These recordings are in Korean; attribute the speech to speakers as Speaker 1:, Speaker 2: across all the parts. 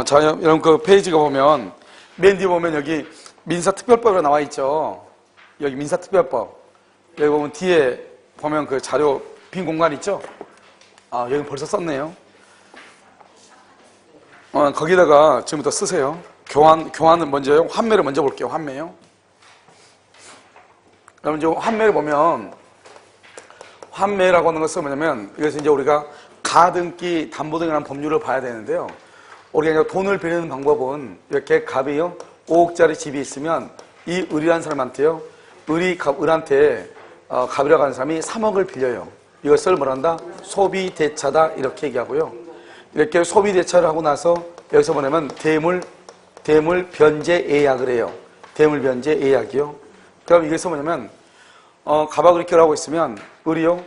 Speaker 1: 자, 여러분 그 페이지가 보면 맨 뒤에 보면 여기 민사특별법이 나와 있죠. 여기 민사특별법. 여기 보면 뒤에 보면 그 자료 빈 공간 있죠. 여기 벌써 썼네요. 거기다가 지금부터 쓰세요. 교환은 먼저요. 환매를 먼저 볼게요. 환매요. 여러분 이제 환매를 보면 환매라고 하는 것은 뭐냐면 이것은 이제 우리가 가등기 담보 등이라는 법률을 봐야 되는데요. 우리가 이제 돈을 빌리는 방법은 이렇게 갑이요 5억짜리 집이 있으면 이 을이라는 사람한테요 을한테 갑이라고 하는 사람이 3억을 빌려요. 이것을 뭐란다? 소비대차다 이렇게 얘기하고요. 이렇게 소비대차를 하고 나서 여기서 뭐냐면 대물변제예약을 해요. 대물변제예약이요. 그럼 이것은 뭐냐면 갑하고 이렇게 하고 있으면 을이요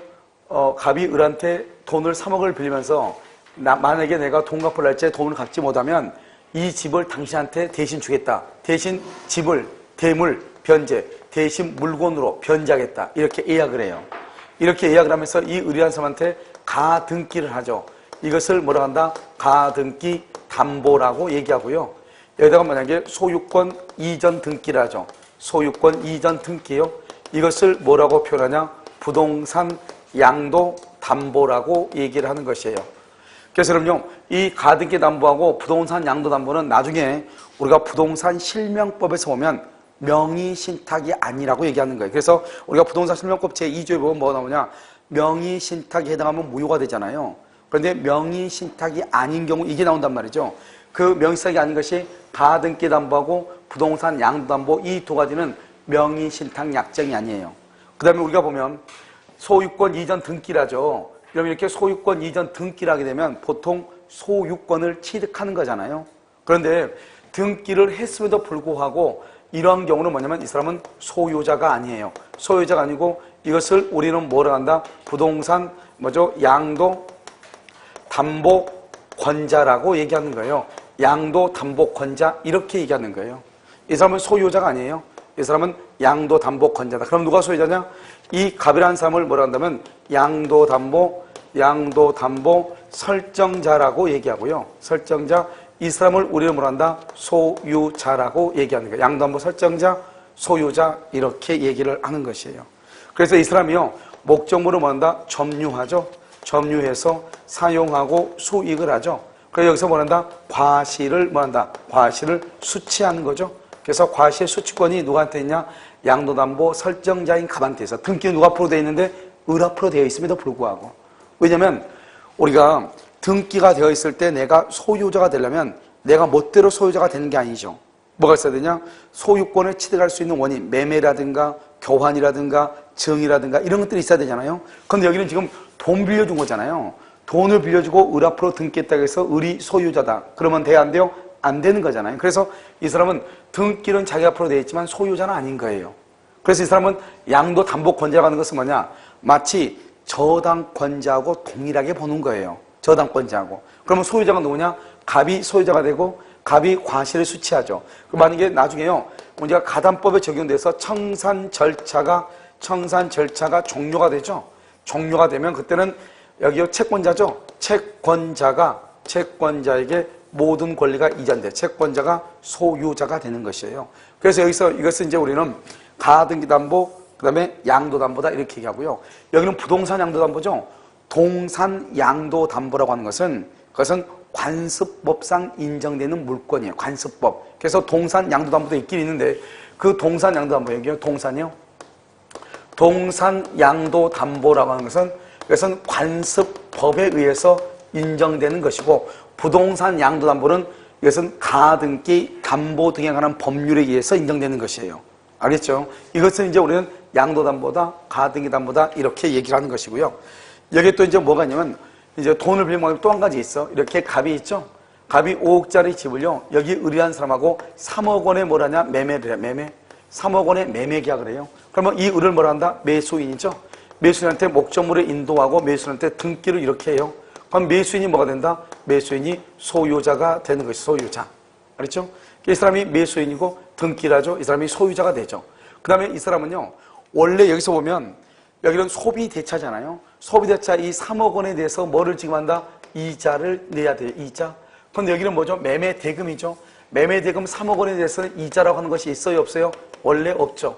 Speaker 1: 갑이 을한테 돈을 3억을 빌리면서 만약에 내가 돈 갚을 날짜에 돈을 갚지 못하면 이 집을 당신한테 대신 주겠다. 대신 집을 대물 변제, 대신 물건으로 변제하겠다. 이렇게 예약을 해요. 이렇게 예약을 하면서 이 을이라는 사람한테 가등기를 하죠. 이것을 뭐라 한다? 가등기 담보라고 얘기하고요. 여기다가 만약에 소유권 이전 등기를 하죠. 소유권 이전 등기요. 이것을 뭐라고 표현하냐? 부동산 양도 담보라고 얘기를 하는 것이에요. 그래서 그럼요, 이 가등기 담보하고 부동산 양도 담보는 나중에 우리가 부동산 실명법에서 보면 명의신탁이 아니라고 얘기하는 거예요. 그래서 우리가 부동산 실명법 제2조에 보면 뭐가 나오냐? 명의신탁에 해당하면 무효가 되잖아요. 그런데 명의신탁이 아닌 경우 이게 나온단 말이죠. 그 명의신탁이 아닌 것이 가등기 담보하고 부동산 양도 담보 이 두 가지는 명의신탁 약정이 아니에요. 그 다음에 우리가 보면 소유권 이전 등기라죠. 그러면 이렇게 소유권 이전 등기를 하게 되면 보통 소유권을 취득하는 거잖아요. 그런데 등기를 했음에도 불구하고 이러한 경우는 뭐냐면 이 사람은 소유자가 아니에요. 소유자가 아니고 이것을 우리는 뭐라 한다? 부동산 양도 담보권자라고 얘기하는 거예요. 양도 담보권자 이렇게 얘기하는 거예요. 이 사람은 소유자가 아니에요. 이 사람은 양도 담보권자다. 그럼 누가 소유자냐? 이 갑이라는 사람을 뭐라 한다면 양도 담보 설정자라고 얘기하고요. 설정자, 이 사람을 우리는 뭐라 한다? 소유자라고 얘기하는 거예요. 양도 담보 설정자, 소유자 이렇게 얘기를 하는 것이에요. 그래서 이 사람이요 목적물을 뭐 한다? 점유하죠. 점유해서 사용하고 수익을 하죠. 그래서 여기서 뭐 한다? 과실을 뭐 한다? 과실을 수취하는 거죠. 그래서 과실 수취권이 누구한테 있냐? 양도담보 설정자인 갑한테 있어. 등기는 누가 앞으로 되어 있는데 을 앞으로 되어 있음에도 불구하고. 왜냐면 우리가 등기가 되어 있을 때 내가 소유자가 되려면 내가 멋대로 소유자가 되는 게 아니죠. 뭐가 있어야 되냐? 소유권을 취득할 수 있는 원인, 매매라든가 교환이라든가 증이라든가 이런 것들이 있어야 되잖아요. 그런데 여기는 지금 돈 빌려준 거잖아요. 돈을 빌려주고 을 앞으로 등기했다고 해서 을이 소유자다. 그러면 돼야 안 돼요? 안 되는 거잖아요. 그래서 이 사람은 등기는 자기 앞으로 되어 있지만 소유자는 아닌 거예요. 그래서 이 사람은 양도 담보권자라고 하는 것은 뭐냐? 마치 저당권자하고 동일하게 보는 거예요. 저당권자하고. 그러면 소유자가 누구냐? 갑이 소유자가 되고 갑이 과실을 수취하죠. 만약에 나중에요 문제가 가담법에 적용돼서 청산 절차가 종료가 되죠. 종료가 되면 그때는 여기요 채권자죠. 채권자에게 모든 권리가 이전돼. 채권자가 소유자가 되는 것이에요. 그래서 여기서 이것은 이제 우리는 가등기 담보, 그 다음에 양도 담보다 이렇게 얘기하고요. 여기는 부동산 양도 담보죠. 동산 양도 담보라고 하는 것은 그것은 관습법상 인정되는 물건이에요. 관습법. 그래서 동산 양도 담보도 있긴 있는데 그 동산 양도 담보 여기요. 동산이요. 동산 양도 담보라고 하는 것은 그것은 관습법에 의해서 인정되는 것이고 부동산 양도 담보는 이것은 가등기 담보 등에 관한 법률에 의해서 인정되는 것이에요. 알겠죠? 이것은 이제 우리는 양도 담보다 가등기 담보다 이렇게 얘기를 하는 것이고요. 여기 또 이제 뭐가 있냐면 이제 돈을 빌리면 또 한 가지 있어. 이렇게 갑이 있죠? 갑이 5억짜리 집을요. 여기 을이라는 사람하고 3억 원에 뭐라냐? 매매를 해. 매매. 3억 원에 매매 계약을 해요. 그러면 이 을을 뭐라 한다? 매수인이죠. 매수인한테 목적물을 인도하고 매수인한테 등기를 이렇게 해요. 그럼 매수인이 뭐가 된다? 매수인이 소유자가 되는 것이 소유자. 알겠죠? 이 사람이 매수인이고 등기를 하죠. 이 사람이 소유자가 되죠. 그 다음에 이 사람은요. 원래 여기서 보면 여기는 소비대차잖아요. 소비대차 이 3억 원에 대해서 뭐를 지급한다? 이자를 내야 돼요. 이자. 그럼 그런데 여기는 뭐죠? 매매 대금이죠. 매매 대금 3억 원에 대해서는 이자라고 하는 것이 있어요, 없어요? 원래 없죠.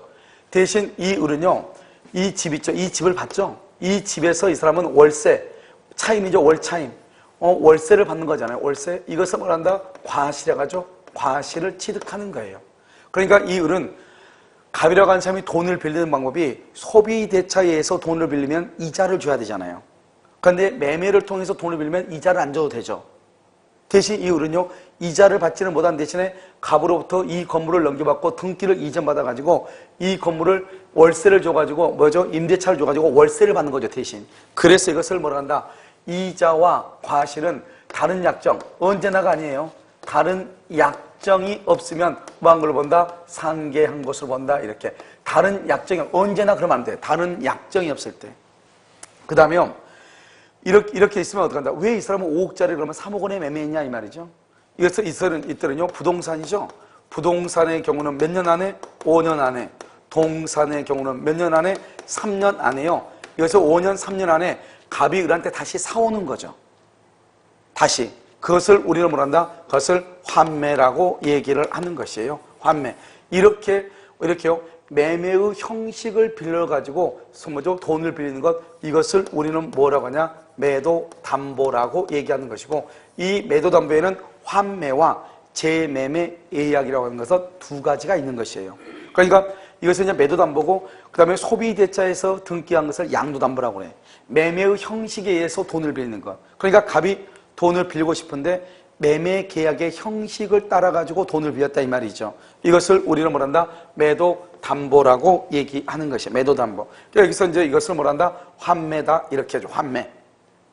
Speaker 1: 대신 이 을은요, 이 집 있죠? 이 집을 받죠? 이 집에서 이 사람은 월세, 차임이죠, 월차임. 월세를 받는 거잖아요, 월세. 이것을 뭐란다? 과실이라고 하죠. 과실을 취득하는 거예요. 그러니까 이 을은 갑이라고 하는 사람이 돈을 빌리는 방법이 소비 대차에 의해서 돈을 빌리면 이자를 줘야 되잖아요. 그런데 매매를 통해서 돈을 빌리면 이자를 안 줘도 되죠. 대신 이 을은요, 이자를 받지는 못한 대신에 갑으로부터 이 건물을 넘겨받고 등기를 이전받아가지고 이 건물을 월세를 줘가지고 뭐죠? 임대차를 줘가지고 월세를 받는 거죠, 대신. 그래서 이것을 뭐라 한다? 이자와 과실은 다른 약정, 언제나가 아니에요. 다른 약정이 없으면 뭐 한 걸로 본다? 상계한 것으로 본다. 이렇게. 다른 약정이, 언제나 그러면 안 돼. 다른 약정이 없을 때. 그 다음에요. 이렇게 있으면 어떡한다? 왜 이 사람은 5억짜리 그러면 3억 원에 매매했냐? 이 말이죠. 이들은요, 부동산이죠. 부동산의 경우는 몇 년 안에? 5년 안에. 동산의 경우는 몇 년 안에? 3년 안에요. 여기서 5년, 3년 안에 갑이 을한테 다시 사오는 거죠. 다시. 그것을 우리는 뭐란다? 그것을 환매라고 얘기를 하는 것이에요. 환매. 이렇게요. 매매의 형식을 빌려가지고 뭐죠? 돈을 빌리는 것, 이것을 우리는 뭐라고 하냐? 매도담보라고 얘기하는 것이고, 이 매도담보에는 환매와 재매매 예약이라고 하는 것은 두 가지가 있는 것이에요. 그러니까 이것은 이제 매도담보고, 그 다음에 소비대차에서 등기한 것을 양도담보라고 그래. 매매의 형식에 의해서 돈을 빌리는 것. 그러니까 갑이 돈을 빌리고 싶은데 매매 계약의 형식을 따라가지고 돈을 빌렸다 이 말이죠. 이것을 우리는 뭐란다? 매도담보라고 얘기하는 것이에요. 매도담보. 그러니까 여기서 이제 이것을 뭐란다? 환매다. 이렇게 하죠. 환매.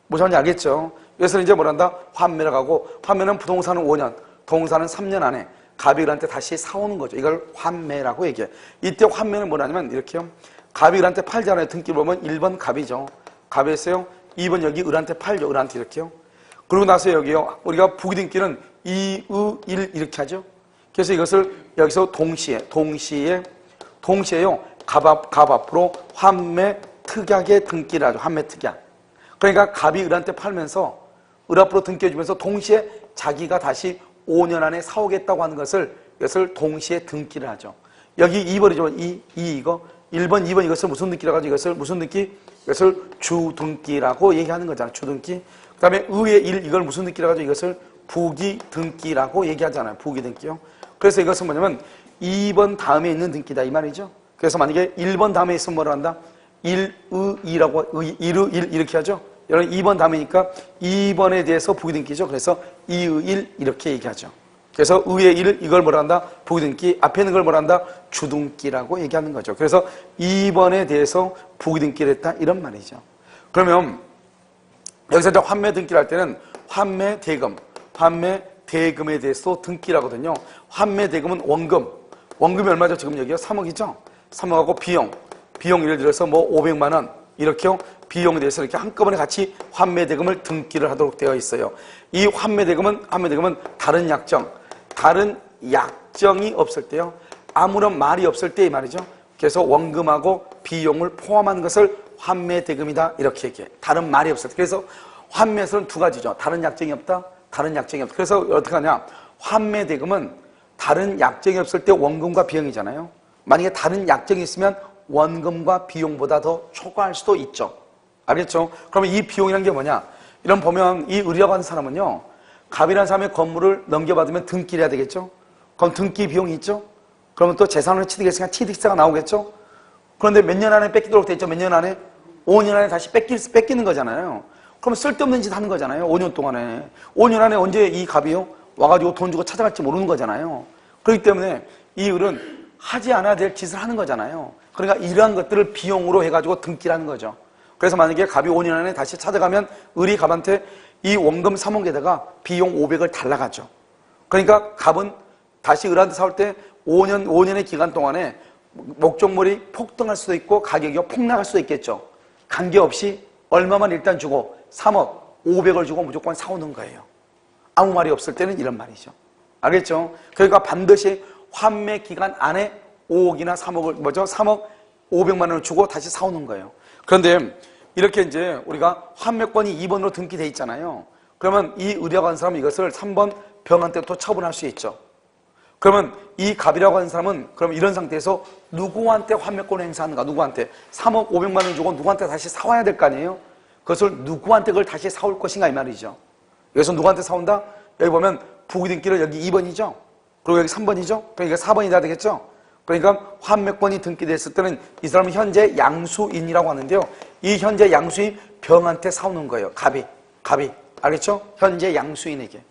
Speaker 1: 무슨 말인지 알겠죠? 여기서 이제 뭐란다? 환매라고 하고, 환매는 부동산은 5년, 동산은 3년 안에 갑이 을한테 다시 사오는 거죠. 이걸 환매라고 얘기해요. 이때 환매는 뭐냐면 이렇게요. 갑이 을한테 팔잖아요. 등기를 보면 1번 갑이죠. 갑이 했어요. 2번 여기 을한테 팔죠. 을한테 이렇게요. 그러고 나서 여기요. 우리가 부기등기는 2, 1 이렇게 하죠. 그래서 이것을 여기서 동시에요. 갑 앞으로 환매 특약의 등기를 하죠. 환매 특약. 그러니까 갑이 을한테 팔면서 을 앞으로 등기해주면서 동시에 자기가 다시 5년 안에 사오겠다고 하는 것을 이것을 동시에 등기를 하죠. 여기 2번이죠. 이거 1번, 2번 이것을 무슨 등기라고 하죠? 이것을 무슨 등기? 이것을 주등기라고 얘기하는 거잖아요. 주등기. 그 다음에 의의 1 이걸 무슨 등기라고 하죠? 이것을 부기등기라고 얘기하잖아요. 부기등기요. 그래서 이것은 뭐냐면 2번 다음에 있는 등기다 이 말이죠. 그래서 만약에 1번 다음에 있으면 뭐라 한다? 1, 의, 2라고 1, 1 이렇게 하죠. 여러분 2번 다음이니까 2번에 대해서 부기등기죠. 그래서 2의 1 이렇게 얘기하죠. 그래서 의의 1 이걸 뭐라 한다? 부기등기. 앞에 있는 걸 뭐라 한다? 주등기라고 얘기하는 거죠. 그래서 2번에 대해서 부기등기를 했다 이런 말이죠. 그러면 여기서 이제 환매 등기를 할 때는 환매 대금에 대해서 등기를 하거든요. 환매 대금은 원금이 얼마죠? 지금 여기요? 3억이죠? 3억하고 비용 예를 들어서 뭐 500만 원 이렇게요. 비용에 대해서 이렇게 한꺼번에 같이 환매 대금을 등기를 하도록 되어 있어요. 이 환매 대금은 다른 약정이 없을 때요. 아무런 말이 없을 때 이 말이죠. 그래서 원금하고 비용을 포함한 것을 환매 대금이다 이렇게 얘기해. 다른 말이 없을 때. 그래서 환매에서는 두 가지죠. 다른 약정이 없다. 그래서 어떻게 하냐? 환매 대금은 다른 약정이 없을 때 원금과 비용이잖아요. 만약에 다른 약정이 있으면 원금과 비용보다 더 초과할 수도 있죠. 알겠죠? 그러면 이 비용이라는 게 뭐냐? 이런 보면 이 을이라고 하는 사람은요. 갑이라는 사람의 건물을 넘겨받으면 등기를 해야 되겠죠? 그럼 등기 비용이 있죠? 그러면 또 재산을 취득했으니까 취득세가 나오겠죠? 그런데 몇 년 안에 뺏기도록 돼 있죠? 몇 년 안에? 5년 안에 다시 뺏기는 거잖아요. 그러면 쓸데없는 짓 하는 거잖아요. 5년 동안에. 5년 안에 언제 이 갑이요? 와가지고 돈 주고 찾아갈지 모르는 거잖아요. 그렇기 때문에 이 을은 하지 않아야 될 짓을 하는 거잖아요. 그러니까 이러한 것들을 비용으로 해가지고 등기를 하는 거죠. 그래서 만약에 갑이 5년 안에 다시 찾아가면 을이 갑한테 이 원금 3억에다가 비용 500을 달라가죠. 그러니까 갑은 다시 을한테 사올 때 5년의 기간 동안에 목적물이 폭등할 수도 있고 가격이 폭락할 수도 있겠죠. 관계없이 얼마만 일단 주고 3억 500을 주고 무조건 사오는 거예요. 아무 말이 없을 때는 이런 말이죠. 알겠죠? 그러니까 반드시 환매 기간 안에 5억이나 3억 500만 원을 주고 다시 사오는 거예요. 그런데 이렇게 이제 우리가 환매권이 2번으로 등기돼 있잖아요. 그러면 이 의리라고 하는 사람은 이것을 3번 병한 때부터 처분할 수 있죠. 그러면 이 갑이라고 하는 사람은 그럼 이런 상태에서 누구한테 환매권을 행사하는가? 누구한테? 3억 500만 원 주고 누구한테 다시 사와야 될 거 아니에요? 그것을 누구한테 그걸 다시 사올 것인가 이 말이죠. 여기서 누구한테 사온다? 여기 보면 부기등기를 여기 2번이죠. 그리고 여기 3번이죠. 그러니까 4번이 돼야 되겠죠. 그러니까 환매권이 등기됐을 때는 이 사람은 현재 양수인이라고 하는데요. 이 현재 양수인 병한테 사오는 거예요. 갑이. 알겠죠? 현재 양수인에게.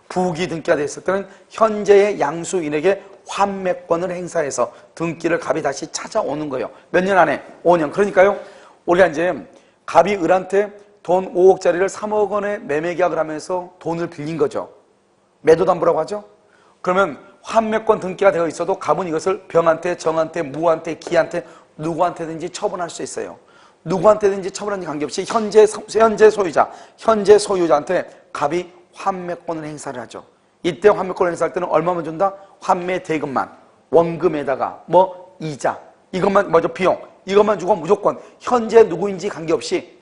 Speaker 1: 부기 등기가 됐을 때는 현재의 양수인에게 환매권을 행사해서 등기를 갑이 다시 찾아오는 거예요. 몇 년 안에? 5년. 그러니까요. 우리가 이제 갑이 을한테 돈 5억짜리를 3억 원에 매매 계약을 하면서 돈을 빌린 거죠. 매도담보라고 하죠. 그러면 환매권 등기가 되어 있어도 갑은 이것을 병한테, 정한테, 무한테, 기한테 누구한테든지 처분할 수 있어요. 누구한테든지 처분하는 관계없이 현재 소유자한테 갑이 환매권을 행사를 하죠. 이때 환매권을 행사할 때는 얼마만 준다? 환매 대금만, 원금에다가 이자, 이것만 먼저 비용, 이것만 주고 무조건 현재 누구인지 관계없이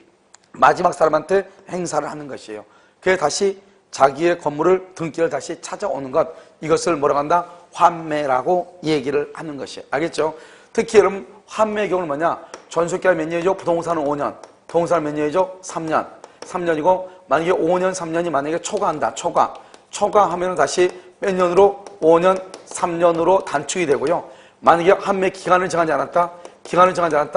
Speaker 1: 마지막 사람한테 행사를 하는 것이에요. 그게 다시 자기의 건물을 등기를 다시 찾아오는 것, 이것을 뭐라고 한다? 환매라고 얘기를 하는 것이에요. 알겠죠? 특히 여러분 환매의 경우는 뭐냐? 전속기간 몇 년이죠? 부동산은 5년, 부동산은 몇 년이죠? 3년, 3년이고 만약에 5년, 3년이 만약에 초과한다. 초과하면 다시 몇 년으로? 5년, 3년으로 단축이 되고요. 만약에 환매 기간을 정하지 않았다.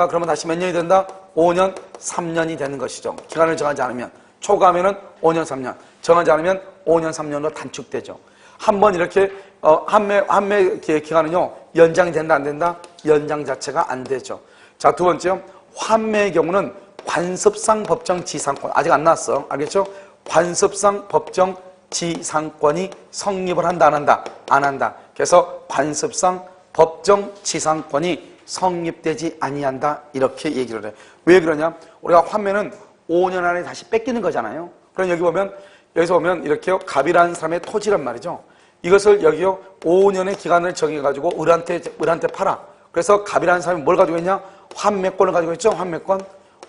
Speaker 1: 그러면 다시 몇 년이 된다? 5년, 3년이 되는 것이죠. 기간을 정하지 않으면. 초과하면은 5년, 3년. 정하지 않으면 5년, 3년으로 단축되죠. 한번 이렇게 환매 기간은요. 연장이 된다, 안 된다? 연장 자체가 안 되죠. 자, 두 번째요. 환매의 경우는 관습상 법정 지상권. 아직 안 나왔어. 알겠죠? 관습상 법정 지상권이 성립을 한다, 안 한다? 안 한다. 그래서 관습상 법정 지상권이 성립되지 아니한다. 이렇게 얘기를 해. 왜 그러냐? 우리가 환매는 5년 안에 다시 뺏기는 거잖아요. 그럼 여기서 보면 이렇게요. 갑이라는 사람의 토지란 말이죠. 이것을 여기요. 5년의 기간을 정해가지고 을한테 팔아. 그래서 갑이라는 사람이 뭘 가지고 있냐? 환매권을 가지고 있죠.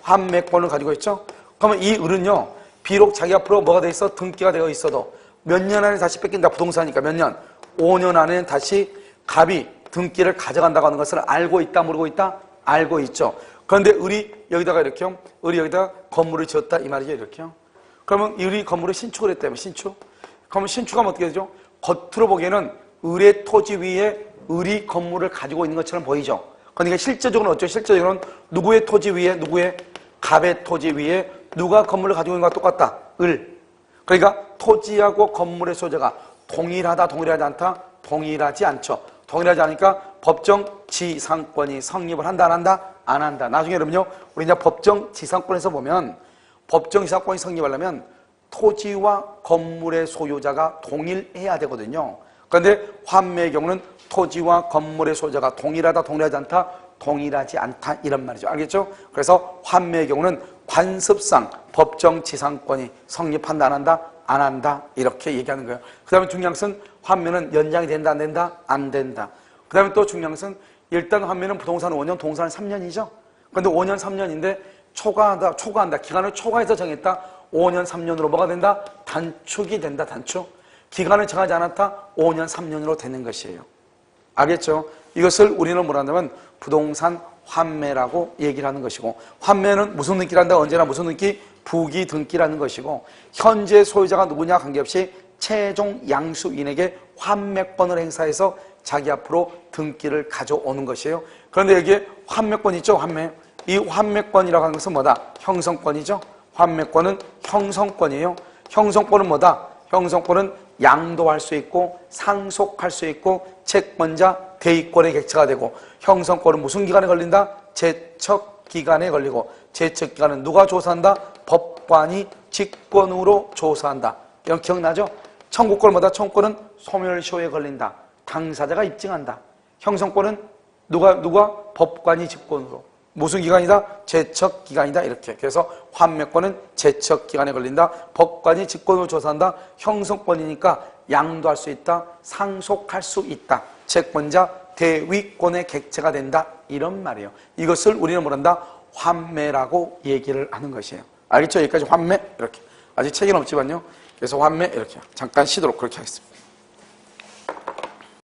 Speaker 1: 환매권을 가지고 있죠. 그러면 이 을은요. 비록 자기 앞으로 뭐가 돼 있어? 등기가 되어 있어도 몇 년 안에 다시 뺏긴다. 부동산이니까 몇 년? 5년 안에 다시 갑이 등기를 가져간다고 하는 것을 알고 있다, 모르고 있다? 알고 있죠. 그런데 을이 여기다가 이렇게요. 을이 여기다가 건물을 지었다 이 말이죠. 이렇게요. 그러면 을이 건물을 신축을 했다면 신축. 그러면 신축하면 어떻게 되죠? 겉으로 보기에는 을의 토지 위에 을이 건물을 가지고 있는 것처럼 보이죠. 그러니까 실제적으로는 어쩌죠? 실제적으로는 누구의 토지 위에, 누구의 갑의 토지 위에 누가 건물을 가지고 있는 것과 똑같다. 을. 그러니까 토지하고 건물의 소재가 동일하다, 동일하지 않다? 동일하지 않죠. 동일하지 않으니까 법정 지상권이 성립을 한다, 안 한다? 안 한다. 나중에 여러분요, 우리 이제 법정 지상권에서 보면 법정 지상권이 성립하려면 토지와 건물의 소유자가 동일해야 되거든요. 그런데 환매의 경우는 토지와 건물의 소유자가 동일하다, 동일하지 않다? 동일하지 않다. 이런 말이죠. 알겠죠? 그래서 환매의 경우는 관습상 법정 지상권이 성립한다, 안 한다? 안 한다. 이렇게 얘기하는 거예요. 그 다음에 중요한 것은 환매는 연장이 된다, 안 된다? 안 된다. 그 다음에 또 중요한 것은 일단 환매는 부동산은 5년, 동산은 3년이죠. 그런데 5년, 3년인데 초과한다. 기간을 초과해서 정했다. 5년, 3년으로 뭐가 된다? 단축이 된다, 단축. 기간을 정하지 않았다. 5년, 3년으로 되는 것이에요. 알겠죠? 이것을 우리는 뭐라 한다면 부동산 환매라고 얘기를 하는 것이고, 환매는 무슨 등기란다? 언제나 무슨 등기? 부기 등기라는 것이고, 현재 소유자가 누구냐 관계없이 최종 양수인에게 환매권을 행사해서 자기 앞으로 등기를 가져오는 것이에요. 그런데 여기에 환매권 있죠? 환매. 이 환매권이라고 하는 것은 뭐다? 형성권이죠. 환매권은 형성권이에요. 형성권은 뭐다? 형성권은 양도할 수 있고 상속할 수 있고 채권자 대위권의 객체가 되고, 형성권은 무슨 기간에 걸린다? 제척기간에 걸리고, 제척기간은 누가 조사한다? 법관이 직권으로 조사한다. 이런 기억나죠? 청구권은 뭐다? 청구권은 소멸시효에 걸린다. 당사자가 입증한다. 형성권은 누가? 법관이 직권으로. 무슨 기간이다? 제척기간이다. 이렇게. 그래서 환매권은 제척기간에 걸린다. 법관이 직권으로 조사한다. 형성권이니까 양도할 수 있다. 상속할 수 있다. 채권자 대위권의 객체가 된다. 이런 말이에요. 이것을 우리는 뭐란다? 환매라고 얘기를 하는 것이에요. 알겠죠? 여기까지 환매. 이렇게. 아직 책은 없지만요. 그래서 환매 이렇게 잠깐 쉬도록 그렇게 하겠습니다.